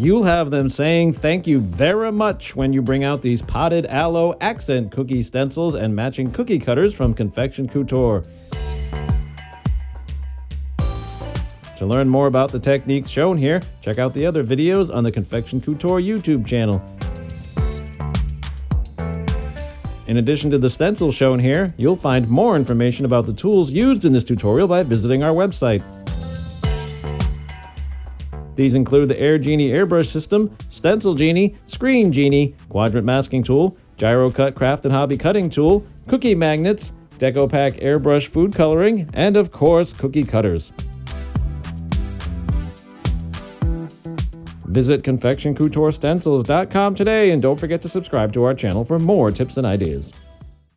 You'll have them saying thank you very much when you bring out these potted aloe accent cookie stencils and matching cookie cutters from Confection Couture. To learn more about the techniques shown here, check out the other videos on the Confection Couture YouTube channel. In addition to the stencils shown here, you'll find more information about the tools used in this tutorial by visiting our website. These include the AirGenie airbrush system, Stencil Genie, Screen Genie, Quadrant Masking Tool, Gyro-Cut craft and hobby cutting tool, cookie magnets, DecoPac airbrush food coloring, and of course, cookie cutters. Visit Confection Couture Stencils.com today and don't forget to subscribe to our channel for more tips and ideas.